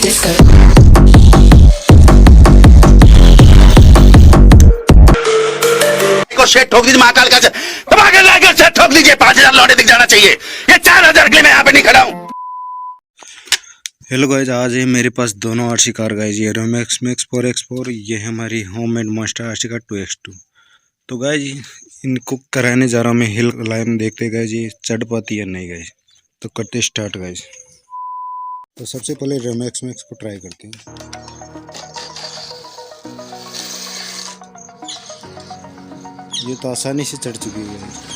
Hello guys, आज है मेरे पास दोनों आरसी कार गाइज, ये रोमैक्स मैक्स 4x4, ये है हमारी homemade monster RC car 2x2। तो गाइज इनको कराने जा रहा हूँ मैं हिल क्लाइंब, देखते गाइज ये चढ़ पाती है नहीं गाइज। तो करते स्टार्ट गाइज। तो सबसे पहले रोमैक्स मैक्स को ट्राई करते हैं। ये तो आसानी से चढ़ चुकी है गाइज।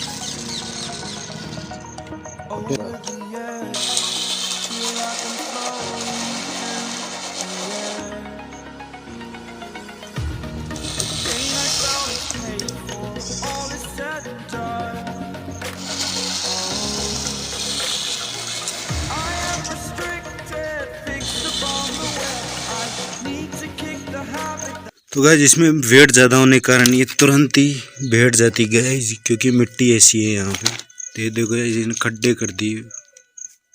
तो गाइज इसमें वेट ज़्यादा होने के कारण ये तुरंत ही बैठ जाती गाइज, क्योंकि मिट्टी ऐसी है यहाँ पे। तो ये देखो गाइज इन्हें खड्डे कर दिए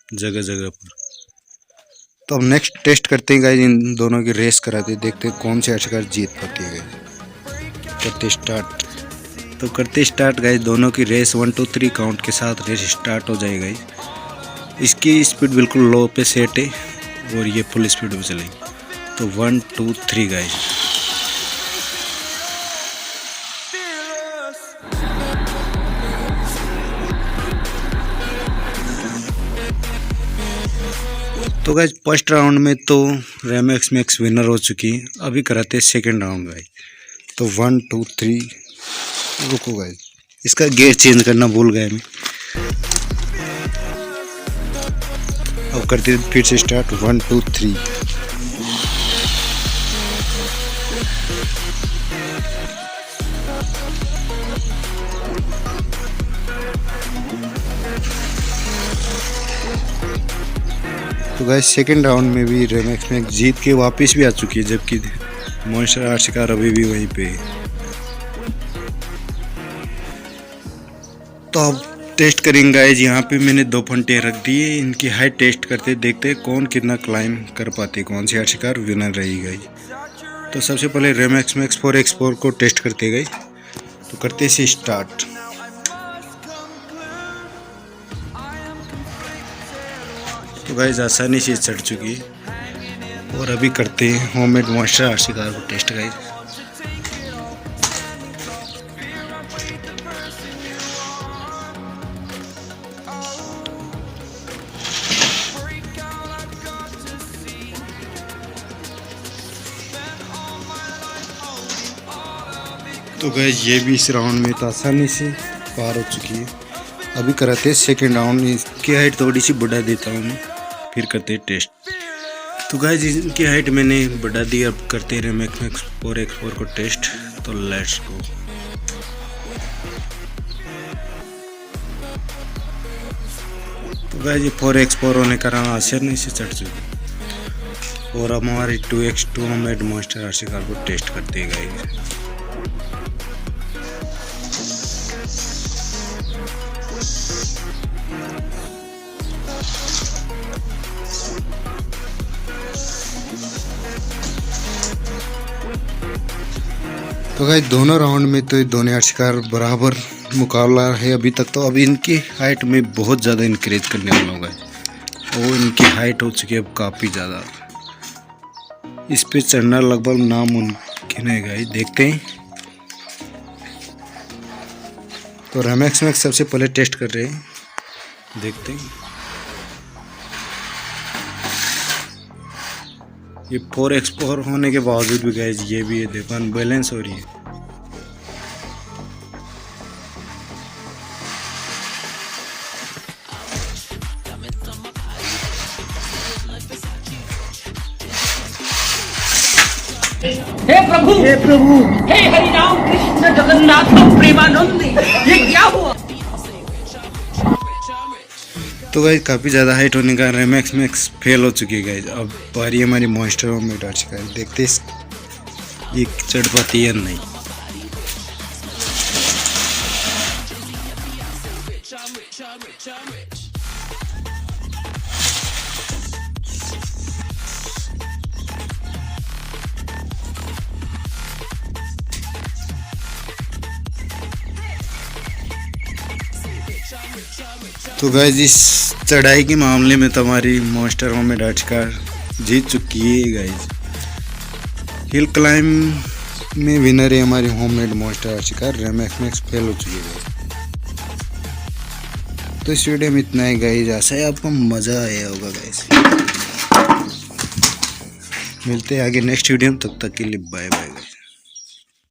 जगह जगह पर। तो अब नेक्स्ट टेस्ट करते हैं गाइज, इन दोनों की रेस कराते हैं, देखते हैं कौन सी आखिरकार जीत पाती है गाइज। करते स्टार्ट। तो करते स्टार्ट गाइज, दोनों की रेस 1 2 3 काउंट के साथ रेस स्टार्ट हो जाएगा गाइज। इसकी स्पीड बिल्कुल लो पे सेट है और ये फुल स्पीड में चलेगी। तो 1 2 3 गाइज। तो गाइज फर्स्ट राउंड में तो रोमैक्स मैक्स विनर हो चुकी है। अभी कराते हैं सेकेंड राउंड गाइज। तो 1 2 3 रुको गाइज, इसका गियर चेंज करना भूल गए मैं। अब करते हैं फिर से स्टार्ट 1 2 3। तो गाइस सेकेंड राउंड में भी रोमैक्स मैक्स जीत के वापस भी आ चुकी है, जबकि मॉन्स्टर आरसी कार अभी भी वहीं पे है। तो अब टेस्ट करेंगे गाइस, यहाँ पे मैंने 2 फंटे रख दिए, इनकी हाइट टेस्ट करते देखते हैं कौन कितना क्लाइंब कर पाती है, कौन सी आरसी कार विनर रही गाइस। तो सबसे पहले रोमैक्स मैक्स 4x4 को टेस्ट करते गाइस। तो करते से स्टार्ट। तो गाइस आसानी से चढ़ चुकी है। और अभी करते हैं होममेड मॉन्स्टर आरसी कार को टेस्ट गाइस। तो गाइस ये भी इस राउंड में तो आसानी से पार हो चुकी है। अभी कराते हैं सेकेंड राउंड। इसकी हाइट थोड़ी सी बढ़ा देता हूँ मैं, फिर करते हैं टेस्ट। तो गाइस इनकी हाइट मैंने बढ़ा दी, अब करते हैं रोमैक्स मैक्स 4x4 को टेस्ट। तो लेट्स गो। तो गाइस ये 4x4 होने का कारण आसानी से चढ़ चुकी। और अब हमारी 2x2 homemade monster RC car को टेस्ट करते हैं गाइस। तो गाइस दोनों राउंड में तो दोनों आरसी कार बराबर मुकाबला है अभी तक। तो अभी इनकी हाइट में बहुत ज़्यादा इंक्रीज करने वाला होगा और इनकी हाइट हो चुकी है अब काफ़ी ज़्यादा। इस पे चढ़ना लगभग नामुमकिन है गाइस, देखते हैं। तो रोमैक्स मैक्स सबसे पहले टेस्ट कर रहे हैं, देखते हैं। ये 4x4 होने के बावजूद भी गाइस ये भी है, देखो अनबैलेंस हो रही है। हे प्रभु, हे हरि राम कृष्ण जगन्नाथ प्रेमानंद, ये क्या हुआ? तो गाइस काफ़ी ज़्यादा हाइट होने का रोमैक्स मैक्स फेल हो चुकी है गाइस। अब बारी हमारी मॉन्स्टर होममेड आरसी कार, देखते ये चढ़ पाती है नहीं। तो गाइस इस चढ़ाई के मामले में तुम्हारी मॉन्स्टर होममेड आर्चकार जीत चुकी है गाइस। हिल क्लाइंब में विनर है हमारी होममेड मॉन्स्टर आर्चकार रेमैक्स मैक्स फेल हो चुकी है। तो इस वीडियो में इतना ही गाइस, आशा है आपको मज़ा आया होगा गाइस। मिलते हैं आगे नेक्स्ट वीडियो में, तब तक के लिए बाय बाय गाइस।